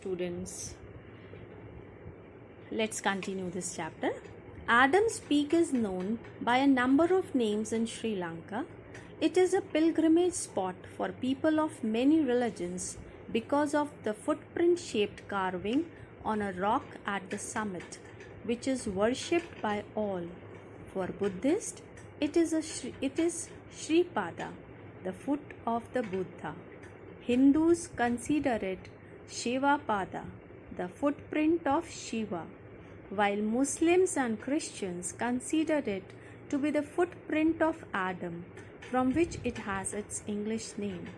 students. Let's continue this chapter. Adam's Peak is known by a number of names in Sri Lanka. It is a pilgrimage spot for people of many religions because of the footprint-shaped carving on a rock at the summit, which is worshipped by all. For Buddhists, it is Shripada, the foot of the Buddha. Hindus consider it Shivapada, the footprint of Shiva, while Muslims and Christians consider it to be the footprint of Adam, from which it has its English name.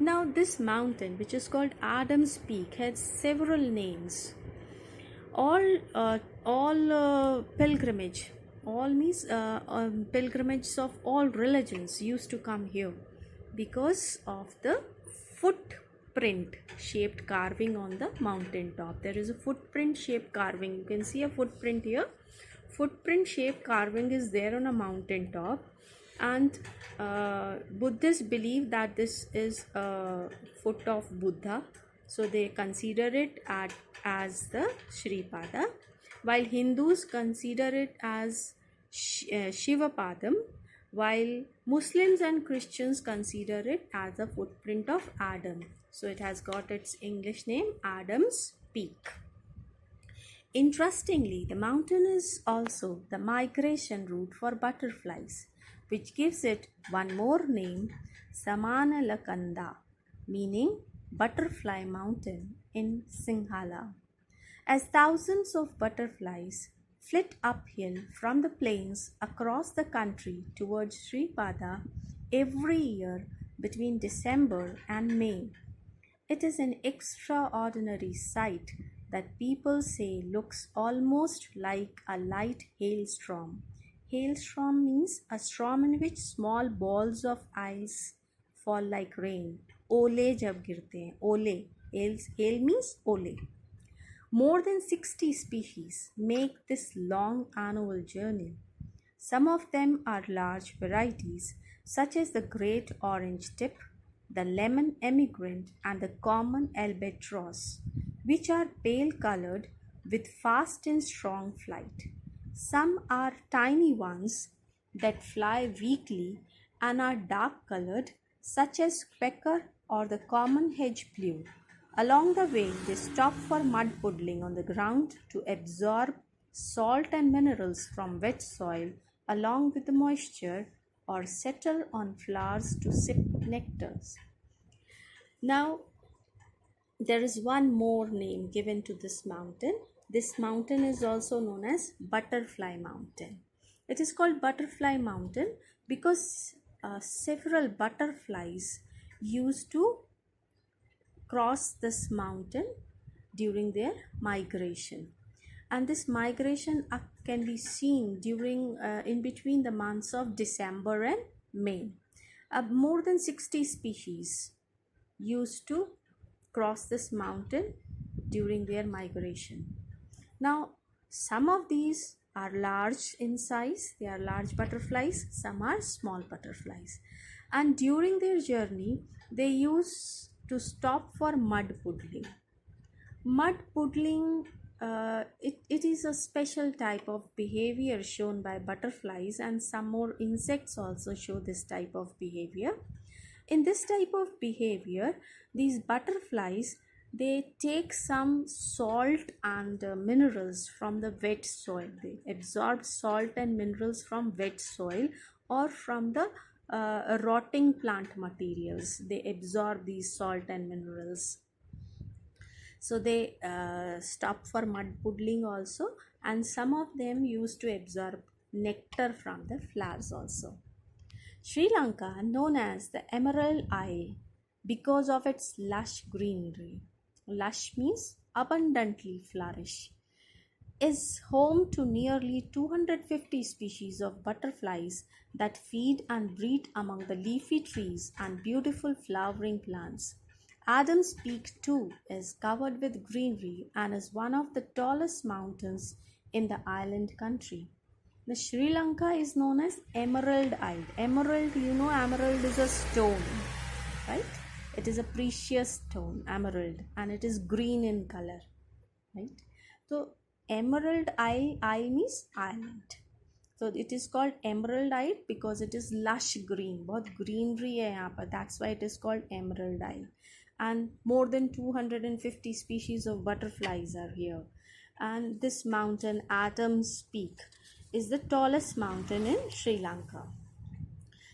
Now, this mountain, which is called Adam's Peak, has several names. All pilgrimage, all means pilgrimages of all religions used to come here because of the footprint shaped carving on the mountain top. There is a footprint shaped carving. You can see a footprint here. Footprint shaped carving is there on a mountain top, and Buddhists believe that this is a foot of Buddha, so they consider it as the Shripada, while Hindus consider it as Shivapadam, while Muslims and Christians consider it as the footprint of Adam. So it has got its English name, Adam's Peak. Interestingly, the mountain is also the migration route for butterflies, which gives it one more name, Samanalakanda, meaning butterfly mountain in Sinhala. As thousands of butterflies flit uphill from the plains across the country towards Shripada every year between December and May. It is an extraordinary sight that people say looks almost like a light hailstorm. Hailstorm means a storm in which small balls of ice fall like rain. Ole jab girte hain. Ole. Hail means ole. More than 60 species make this long annual journey. Some of them are large varieties, such as the great orange tip, the lemon emigrant, and the common albatross, which are pale colored with fast and strong flight. Some are tiny ones that fly weakly and are dark colored, such as pecker or the common hedge blue. Along the way, they stop for mud puddling on the ground to absorb salt and minerals from wet soil along with the moisture, or settle on flowers to sip nectars. Now, there is one more name given to this mountain. This mountain is also known as Butterfly Mountain. It is called Butterfly Mountain because several butterflies used to cross this mountain during their migration, and this migration can be seen during in between the months of December and May. More than 60 species used to cross this mountain during their migration. Now, some of these are large in size, they are large butterflies, some are small butterflies, and during their journey they use to stop for mud puddling. Mud puddling, it is a special type of behavior shown by butterflies, and some more insects also show this type of behavior. In this type of behavior, these butterflies, they take some salt and minerals from the wet soil. They absorb salt and minerals from wet soil or from the rotting plant materials. They absorb these salt and minerals. So they stop for mud puddling also, and some of them used to absorb nectar from the flowers also. Sri Lanka, known as the Emerald Isle because of its lush greenery, lush means abundantly flourish, is home to nearly 250 species of butterflies that feed and breed among the leafy trees and beautiful flowering plants. Adam's Peak too is covered with greenery and is one of the tallest mountains in the island country. The Sri Lanka is known as Emerald Isle. Emerald, emerald is a stone, right? It is a precious stone, emerald, and it is green in color, right? So Emerald Isle means island. So it is called Emerald Isle because it is lush green. बहुत greenery है यहाँ पर. That's why it is called Emerald Isle. And more than 250 species of butterflies are here. And this mountain, Adams Peak, is the tallest mountain in Sri Lanka.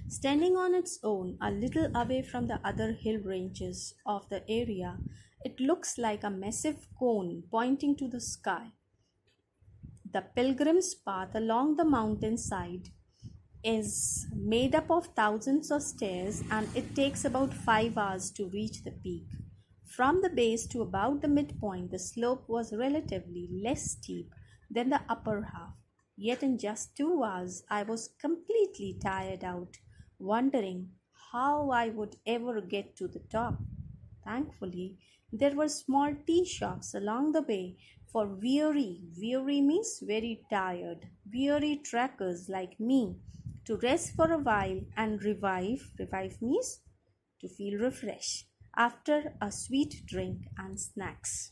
Standing on its own, a little away from the other hill ranges of the area, it looks like a massive cone pointing to the sky. The pilgrim's path along the mountainside is made up of thousands of stairs, and it takes about 5 hours to reach the peak. From the base to about the midpoint, the slope was relatively less steep than the upper half. Yet in just 2 hours, I was completely tired out, wondering how I would ever get to the top. Thankfully, there were small tea shops along the way for weary means very tired, weary trekkers like me to rest for a while and revive means to feel refreshed after a sweet drink and snacks.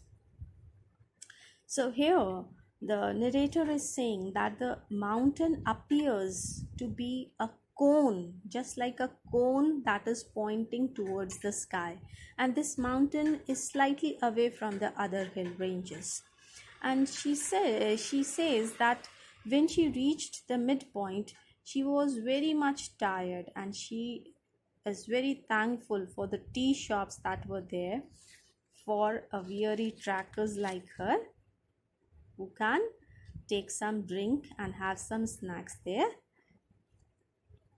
So here the narrator is saying that the mountain appears to be a cone, just like a cone that is pointing towards the sky, and this mountain is slightly away from the other hill ranges. And she says that when she reached the midpoint, she was very much tired, and she is very thankful for the tea shops that were there for a weary trackers like her who can take some drink and have some snacks there